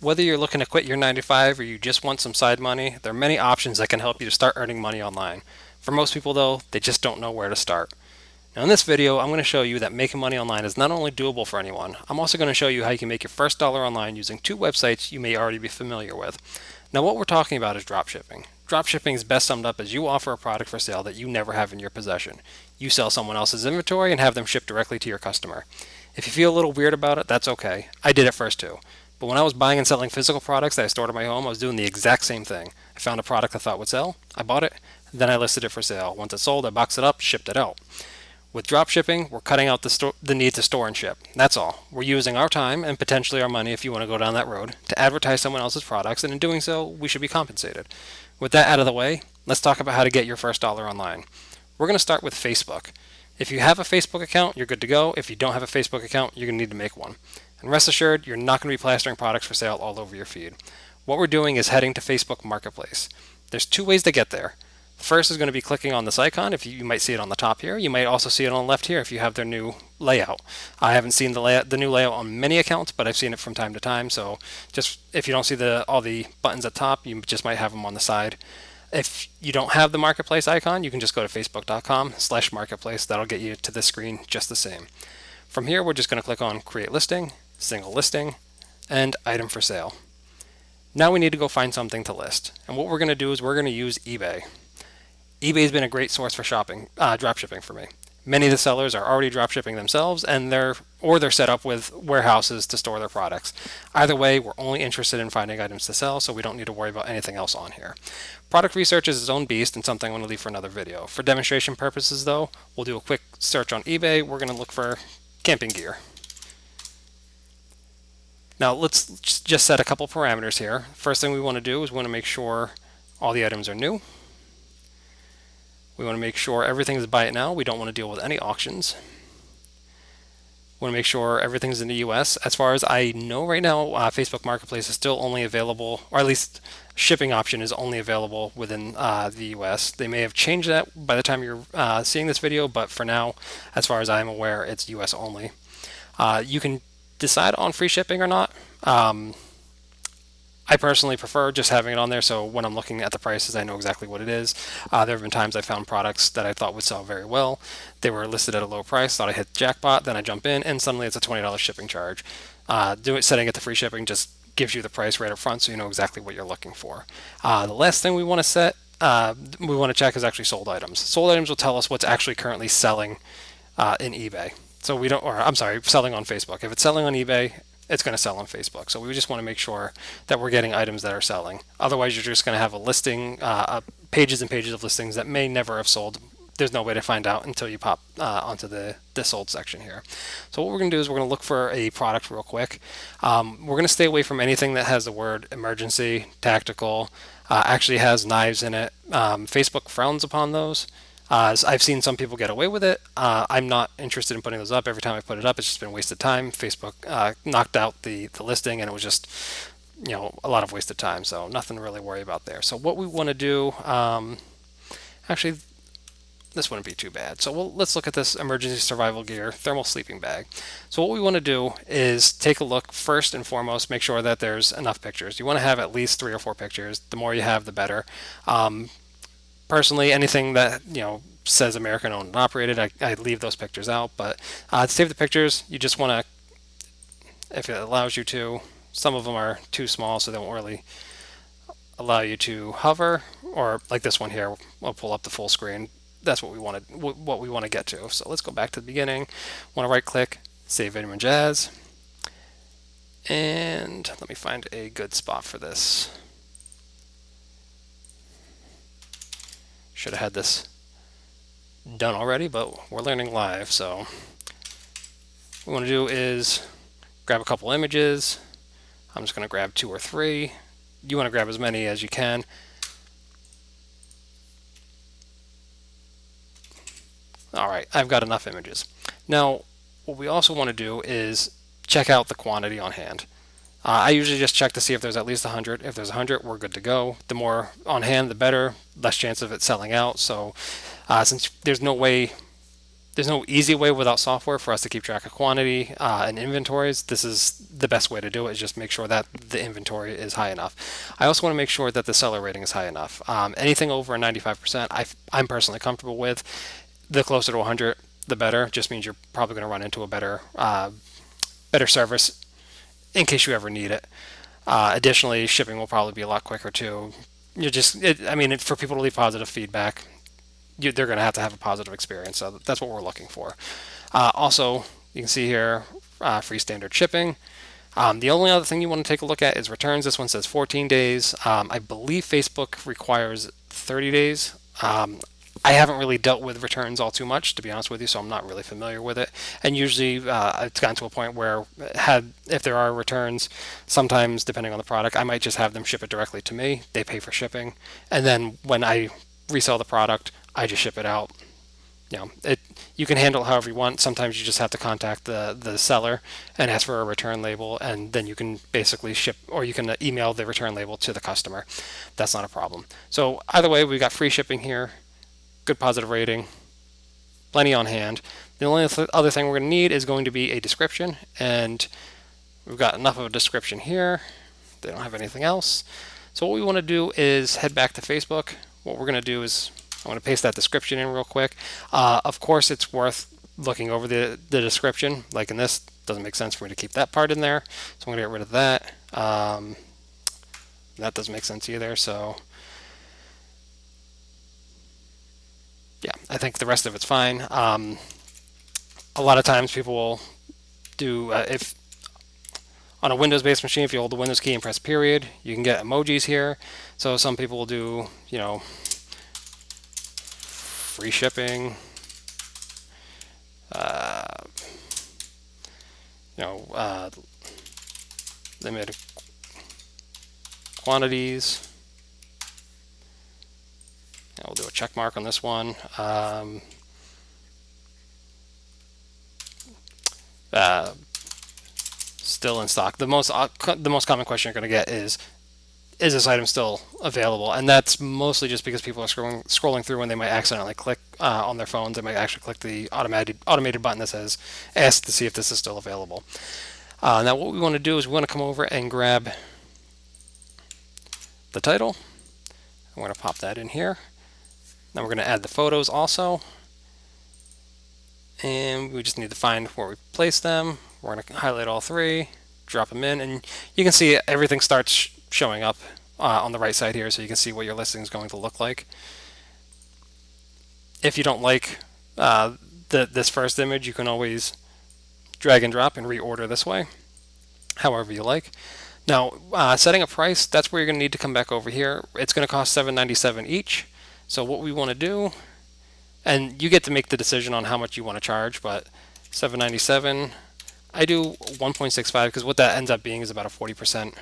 Whether you're looking to quit your 9 to 5 or you just want some side money, there are many options that can help you to start earning money online. For most people though, they just don't know where to start. Now in this video, I'm going to show you that making money online is not only doable for anyone, I'm also going to show you how you can make your first dollar online using two websites you may already be familiar with. Now what we're talking about is dropshipping. Dropshipping is best summed up as you offer a product for sale that you never have in your possession. You sell someone else's inventory and have them shipped directly to your customer. If you feel a little weird about it, that's okay. I did it first too. But when I was buying and selling physical products that I stored at my home, I was doing the exact same thing. I found a product I thought would sell, I bought it, then I listed it for sale. Once it sold, I boxed it up, shipped it out. With dropshipping, we're cutting out the need to store and ship. That's all. We're using our time and potentially our money, if you want to go down that road, to advertise someone else's products, and in doing so, we should be compensated. With that out of the way, let's talk about how to get your first dollar online. We're going to start with Facebook. If you have a Facebook account, you're good to go. If you don't have a Facebook account, you're going to need to make one. And rest assured, you're not going to be plastering products for sale all over your feed. What we're doing is heading to Facebook Marketplace. There's two ways to get there. The first is going to be clicking on this icon. If you might see it on the top here. You might also see it on the left here if you have their new layout. I haven't seen the new layout on many accounts, but I've seen it from time to time. So just if you don't see all the buttons at top, you just might have them on the side. If you don't have the marketplace icon, you can just go to facebook.com/marketplace. That'll get you to this screen just the same. From here, we're just going to click on create listing, single listing, and item for sale. Now we need to go find something to list. And what we're going to do is we're going to use eBay. eBay's been a great source for dropshipping for me. Many of the sellers are already dropshipping themselves, and they're set up with warehouses to store their products. Either way, we're only interested in finding items to sell, so we don't need to worry about anything else on here. Product research is its own beast and something I'm going to leave for another video. For demonstration purposes, though, we'll do a quick search on eBay. We're going to look for camping gear. Now let's just set a couple parameters here. First thing we want to do is we want to make sure all the items are new. We want to make sure everything is buy it now. We don't want to deal with any auctions. We want to make sure everything's in the US. As far as I know right now, Facebook Marketplace is still only available, or at least shipping option is only available within the US. They may have changed that by the time you're seeing this video, but for now, as far as I'm aware, it's US only. You can decide on free shipping or not. I personally prefer just having it on there, so when I'm looking at the prices, I know exactly what it is. There have been times I found products that I thought would sell very well. They were listed at a low price, thought I hit jackpot, then I jump in, and suddenly it's a $20 shipping charge. Setting it to free shipping just gives you the price right up front, so you know exactly what you're looking for. The last thing we want to check is actually sold items. Sold items will tell us what's actually currently selling in eBay. So we don't, or I'm sorry, selling on Facebook. If it's selling on eBay, it's going to sell on Facebook. So we just want to make sure that we're getting items that are selling. Otherwise, you're just going to have a listing, pages and pages of listings that may never have sold. There's no way to find out until you pop onto the sold section here. So what we're going to do is we're going to look for a product real quick. We're going to stay away from anything that has the word emergency, tactical, actually has knives in it. Facebook frowns upon those. I've seen some people get away with it. I'm not interested in putting those up. Every time I put it up, it's just been wasted time. Facebook knocked out the listing, and it was just a lot of wasted time. So nothing to really worry about there. So what we want to do, actually, this wouldn't be too bad. So let's look at this emergency survival gear thermal sleeping bag. So what we want to do is take a look first and foremost, make sure that there's enough pictures. You want to have at least 3 or 4 pictures. The more you have, the better. Personally, anything that says American owned and operated, I leave those pictures out. But to save the pictures, you just want to, if it allows you to, some of them are too small, so they won't really allow you to hover. Or like this one here, we'll pull up the full screen. That's what we want to get to. So let's go back to the beginning. Want to right click, save image as, and let me find a good spot for this. Should have had this done already, but we're learning live. So what we want to do is grab a couple images. I'm just going to grab 2 or 3. You want to grab as many as you can. All right, I've got enough images. Now, what we also want to do is check out the quantity on hand. I usually just check to see if there's at least 100. If there's 100, we're good to go. The more on hand, the better. Less chance of it selling out. So since there's there's no easy way without software for us to keep track of quantity and inventories. This is the best way to do it, is just make sure that the inventory is high enough. I also want to make sure that the seller rating is high enough. Anything over a 95%, I'm personally comfortable with. The closer to 100, the better. Just means you're probably going to run into a better service in case you ever need it. Additionally, shipping will probably be a lot quicker too. For people to leave positive feedback, they're going to have a positive experience. So that's what we're looking for. Also, you can see here, free standard shipping. The only other thing you want to take a look at is returns. This one says 14 days. I believe Facebook requires 30 days. I haven't really dealt with returns all too much, to be honest with you, so I'm not really familiar with it. And usually it's gotten to a point where if there are returns, sometimes depending on the product, I might just have them ship it directly to me. They pay for shipping. And then when I resell the product, I just ship it out. You can handle it however you want. Sometimes you just have to contact the seller and ask for a return label, and then you can basically ship, or you can email the return label to the customer. That's not a problem. So either way, we've got free shipping here, good positive rating, plenty on hand. The only other thing we're going to need is going to be a description, and we've got enough of a description here. They don't have anything else. So what we want to do is head back to Facebook. What we're going to do is I'm going to paste that description in real quick. Of course, it's worth looking over the description. Like in this, doesn't make sense for me to keep that part in there, so I'm going to get rid of that. That doesn't make sense either, so yeah, I think the rest of it's fine. A lot of times people will do, if on a Windows-based machine, if you hold the Windows key and press period, you can get emojis here. So some people will do, free shipping, limited quantities. We'll do a check mark on this one. Still in stock. The most common question you're going to get is this item still available? And that's mostly just because people are scrolling through and they might accidentally click on their phones. They might actually click the automated button that says ask to see if this is still available. Now what we want to do is we want to come over and grab the title. I'm going to pop that in here. Then we're going to add the photos also. And we just need to find where we place them. We're going to highlight all three, drop them in, and you can see everything starts showing up on the right side here, so you can see what your listing is going to look like. If you don't like this first image, you can always drag and drop and reorder this way, however you like. Now, setting a price, that's where you're going to need to come back over here. It's going to cost $7.97 each. So what we want to do, and you get to make the decision on how much you want to charge, but $7.97, I do 1.65 because what that ends up being is about a 40%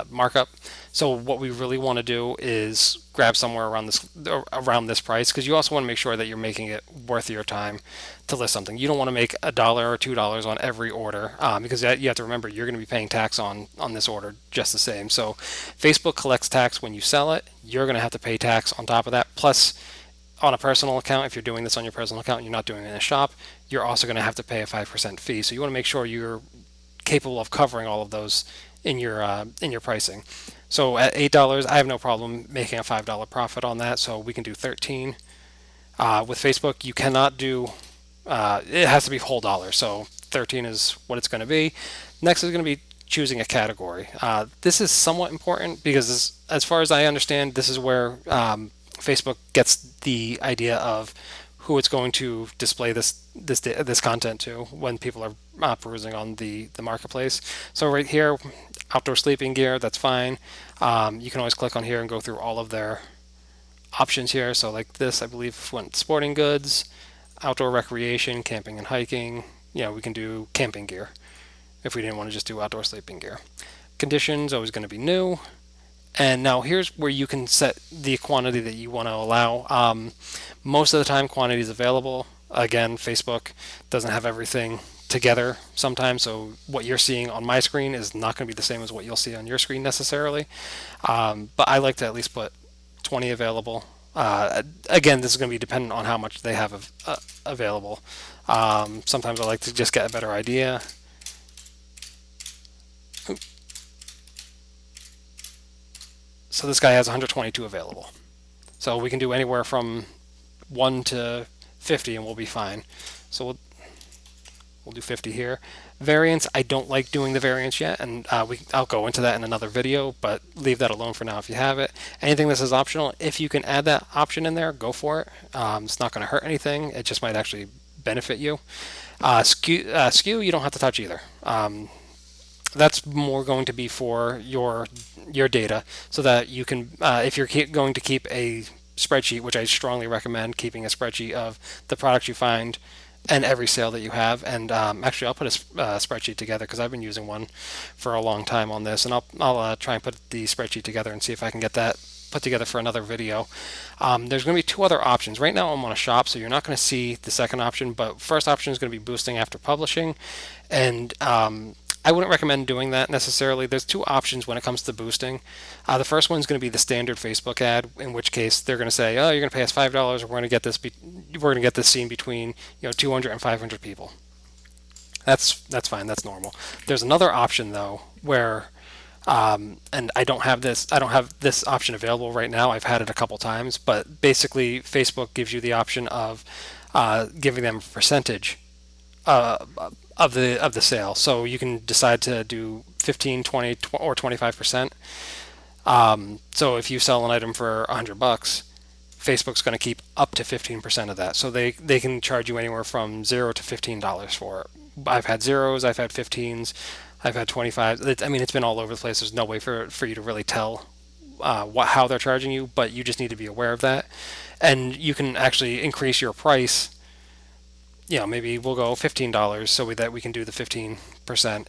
markup. So what we really want to do is grab somewhere around this price, because you also want to make sure that you're making it worth your time to list something. You don't want to make $1 or $2 on every order, because you have to remember you're going to be paying tax on this order just the same. So Facebook collects tax when you sell it. You're going to have to pay tax on top of that. Plus, on a personal account, if you're doing this on your personal account and you're not doing it in a shop, you're also going to have to pay a 5% fee. So you want to make sure you're capable of covering all of those in your pricing. So at $8, I have no problem making a $5 profit on that. So we can do 13. With Facebook, you cannot do. It has to be whole dollar. So 13 is what it's going to be. Next is going to be choosing a category. This is somewhat important because, as far as I understand, this is where Facebook gets the idea of who it's going to display this content to when people are perusing on the marketplace. So right here, outdoor sleeping gear, that's fine. You can always click on here and go through all of their options here. So like this, I believe, went sporting goods, outdoor recreation, camping and hiking. We can do camping gear if we didn't want to just do outdoor sleeping gear. Conditions, always going to be new. And now here's where you can set the quantity that you want to allow. Most of the time, quantity is available. Again, Facebook doesn't have everything together sometimes, so what you're seeing on my screen is not going to be the same as what you'll see on your screen necessarily. But I like to at least put 20 available. Again, this is going to be dependent on how much they have available. Sometimes I like to just get a better idea. So this guy has 122 available. So we can do anywhere from 1 to 50 and we'll be fine. So we'll do 50 here. Variants, I don't like doing the variants yet, and I'll go into that in another video, but leave that alone for now if you have it. Anything that says optional, if you can add that option in there, go for it. It's not going to hurt anything. It just might actually benefit you. SKU, you don't have to touch either. That's more going to be for your data, so that you can, if you're going to keep a spreadsheet, which I strongly recommend keeping a spreadsheet of the products you find and every sale that you have. And actually, I'll put a spreadsheet together because I've been using one for a long time on this, and I'll try and put the spreadsheet together and see if I can get that put together for another video. There's going to be two other options. Right now I'm on a shop, so you're not going to see the second option, but first option is going to be boosting after publishing, and I wouldn't recommend doing that necessarily. There's two options when it comes to boosting. The first one is going to be the standard Facebook ad, in which case they're going to say, "Oh, you're going to pay us $5, or we're going to get this. We're going to get this seen between 200 and 500 people." That's fine. That's normal. There's another option though, where and I don't have this. I don't have this option available right now. I've had it a couple times, but basically, Facebook gives you the option of giving them a percentage of the sale. So you can decide to do 15, 20, or 25%. So if you sell an item for $100, Facebook's going to keep up to 15% of that. So they can charge you anywhere from $0 to $15 for it. I've had zeros, I've had 15s, I've had 25s. I mean, it's been all over the place. There's no way for you to really tell how they're charging you, but you just need to be aware of that. And you can actually increase your price. Maybe we'll go $15 so that we can do the 15%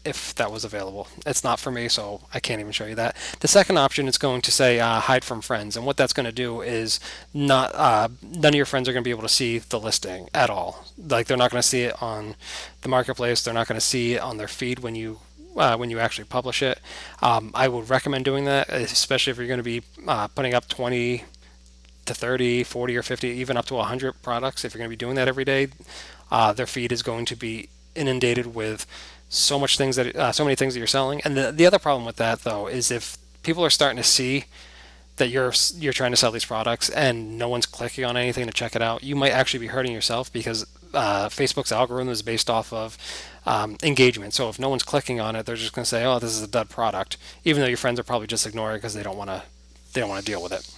if that was available. It's not for me, so I can't even show you that. The second option is going to say hide from friends, and what that's going to do is none of your friends are going to be able to see the listing at all. Like, they're not going to see it on the marketplace. They're not going to see it on their feed when you actually publish it. I would recommend doing that, especially if you're going to be putting up 20 to 30, 40, or 50, even up to 100 products. If you're going to be doing that every day, their feed is going to be inundated with so many things that you're selling. And the other problem with that, though, is if people are starting to see that you're trying to sell these products and no one's clicking on anything to check it out, you might actually be hurting yourself, because Facebook's algorithm is based off of engagement. So if no one's clicking on it, they're just going to say, "Oh, this is a dud product," even though your friends are probably just ignoring it because they don't want to deal with it.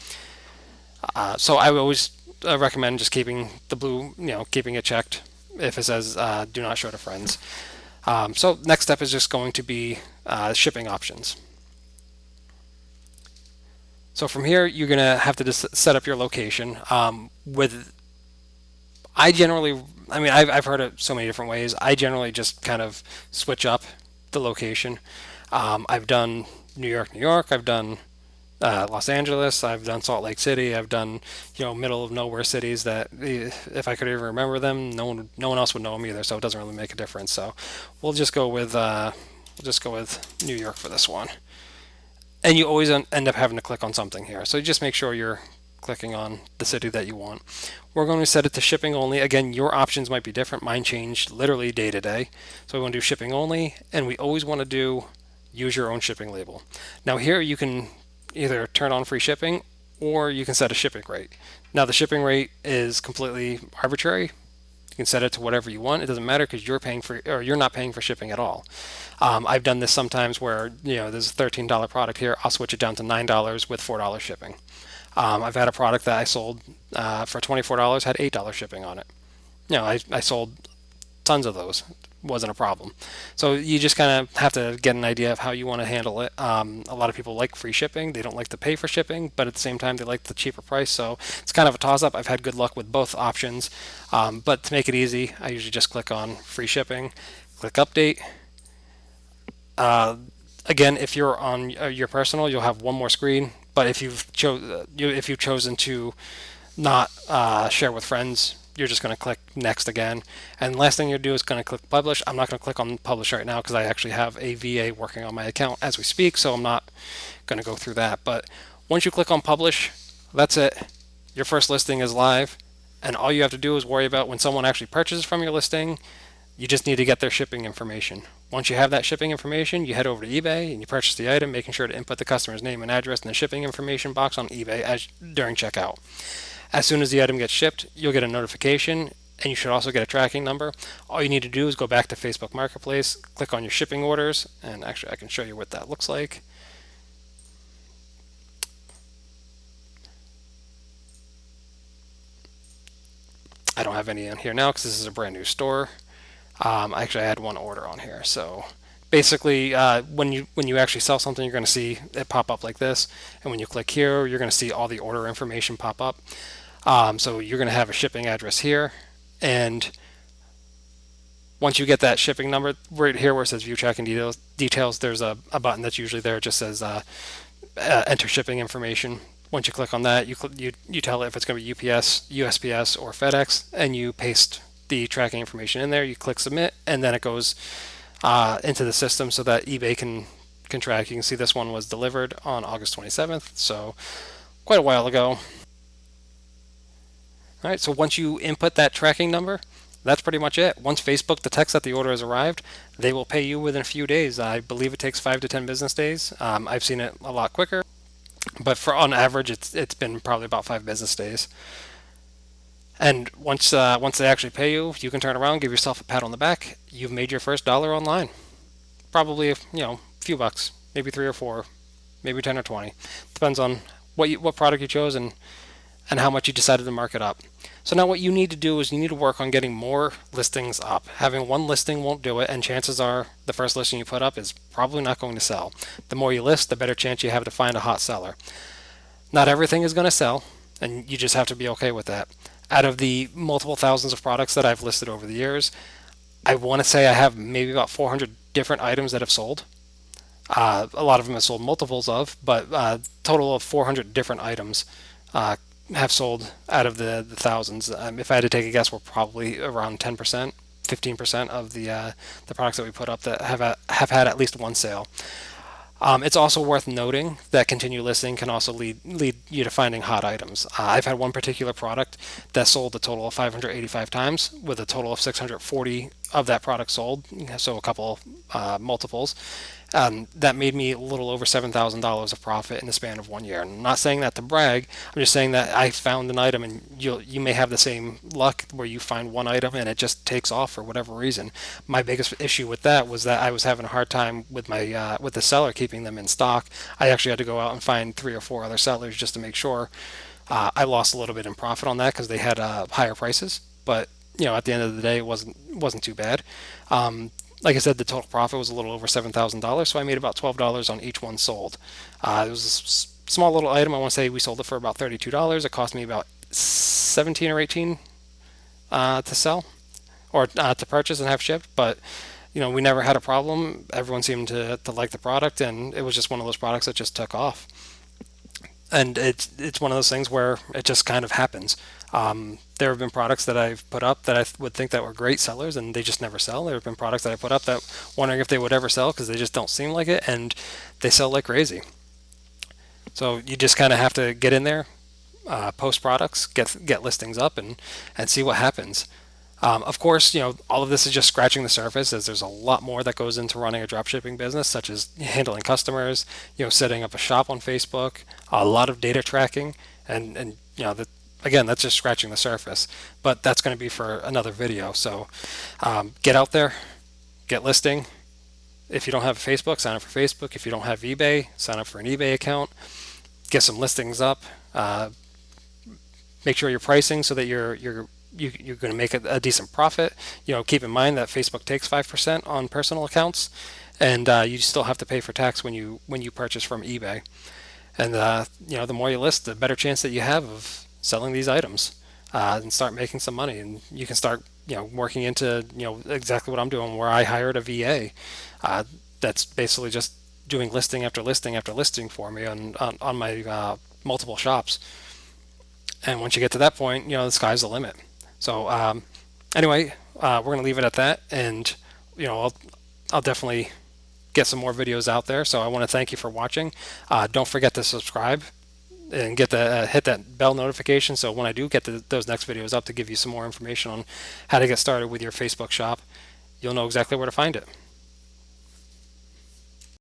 So I would always recommend just keeping the blue, keeping it checked if it says do not show to friends. So next step is just going to be shipping options. So from here, you're going to have to just set up your location. I've heard it so many different ways. I generally just kind of switch up the location. I've done New York. I've done Los Angeles. I've done Salt Lake City. I've done middle of nowhere cities that if I could even remember them, no one else would know them either. So it doesn't really make a difference. So we'll just go with New York for this one. And you always end up having to click on something here. So just make sure you're clicking on the city that you want. We're going to set it to shipping only. Again, your options might be different. Mine changed literally day to day. So we want to do shipping only, and we always want to do use your own shipping label. Now here you can either turn on free shipping, or you can set a shipping rate. Now the shipping rate is completely arbitrary. You can set it to whatever you want. It doesn't matter, because you're not paying for shipping at all. I've done this sometimes where there's a $13 product here. I'll switch it down to $9 with $4 shipping. I've had a product that I sold for $24, had $8 shipping on it. I sold tons of those. Wasn't a problem. So you just kind of have to get an idea of how you want to handle it. A lot of people like free shipping. They don't like to pay for shipping, but at the same time they like the cheaper price. So it's kind of a toss-up. I've had good luck with both options, but to make it easy, I usually just click on free shipping, click update. Again, if you're on your personal, you'll have one more screen. But if you've chosen to not share with friends, you're just going to click next again. And last thing you do is going to click publish. I'm not going to click on publish right now because I actually have a VA working on my account as we speak, so I'm not going to go through that. But once you click on publish, that's it. your first listing is live, and all you have to do is worry about when someone actually purchases from your listing. You just need to get their shipping information. Once you have that shipping information, you head over to eBay and you purchase the item, making sure to input the customer's name and address in the shipping information box on eBay during checkout. As soon as the item gets shipped, you'll get a notification, and you should also get a tracking number. All you need to do is go back to Facebook Marketplace, click on your shipping orders, and actually I can show you what that looks like. I don't have any in here now because this is a brand new store. Actually, I had one order on here. So basically, when you actually sell something, you're going to see it pop up like this. And when you click here, you're going to see all the order information pop up. So you're going to have a shipping address here. And once you get that shipping number, right here where it says view tracking details, there's a button that's usually there. It just says enter shipping information. Once you click on that, you tell it if it's going to be UPS, USPS, or FedEx, and you paste the tracking information in there. You click submit, and then it goes into the system so that eBay can track. You can see this one was delivered on August 27th, so quite a while ago. All right, so once you input that tracking number, that's pretty much it. Once Facebook detects that the order has arrived, they will pay you within a few days. I believe it takes 5 to 10 business days. I've seen it a lot quicker, but for on average, it's been probably about 5 business days. And once they actually pay you, you can turn around, give yourself a pat on the back. You've made your first dollar online. Probably a few bucks, maybe 3 or 4, maybe 10 or 20. Depends on what product you chose and how much you decided to mark it up. So now what you need to do is you need to work on getting more listings up. Having one listing won't do it, and chances are the first listing you put up is probably not going to sell. The more you list, the better chance you have to find a hot seller. Not everything is going to sell, and you just have to be okay with that. Out of the multiple thousands of products that I've listed over the years, I want to say I have maybe about 400 different items that have sold. A lot of them have sold multiples of, but total of 400 different items have sold out of the thousands. If I had to take a guess, we're probably around 10%, 15% of the products that we put up that have had at least one sale. It's also worth noting that continued listing can also lead you to finding hot items. I've had one particular product that sold a total of 585 times, with a total of 640 of that product sold, so a couple multiples. That made me a little over $7,000 of profit in the span of 1 year. I'm not saying that to brag. I'm just saying that I found an item, and you may have the same luck where you find one item and it just takes off for whatever reason. My biggest issue with that was that I was having a hard time with my with the seller keeping them in stock. I actually had to go out and find 3 or 4 other sellers just to make sure. I lost a little bit in profit on that because they had higher prices, but at the end of the day, it wasn't too bad. Like I said, the total profit was a little over $7,000, so I made about $12 on each one sold. It was a small little item. I want to say we sold it for about $32. It cost me about 17 or 18 to sell or to purchase and have shipped, but we never had a problem. Everyone seemed to like the product, and it was just one of those products that just took off. And it's one of those things where it just kind of happens. There have been products that I've put up that I would think that were great sellers, and they just never sell. There have been products that I put up that wondering if they would ever sell because they just don't seem like it, and they sell like crazy. So you just kind of have to get in there, post products, get listings up, and see what happens. Of course, all of this is just scratching the surface, as there's a lot more that goes into running a dropshipping business, such as handling customers, setting up a shop on Facebook, a lot of data tracking, and again, that's just scratching the surface. But that's going to be for another video. So get out there, get listing. If you don't have Facebook, sign up for Facebook. If you don't have eBay, sign up for an eBay account. Get some listings up. Make sure you're pricing so that you're going to make a decent profit. Keep in mind that Facebook takes 5% on personal accounts, and you still have to pay for tax when you purchase from eBay. And the more you list, the better chance that you have of selling these items and start making some money. And you can start working into exactly what I'm doing, where I hired a VA that's basically just doing listing after listing after listing for me on my multiple shops. And once you get to that point, the sky's the limit. So anyway, we're going to leave it at that, and I'll definitely get some more videos out there. So I want to thank you for watching. Don't forget to subscribe and get the hit that bell notification, so when I do get those next videos up to give you some more information on how to get started with your Facebook shop, you'll know exactly where to find it.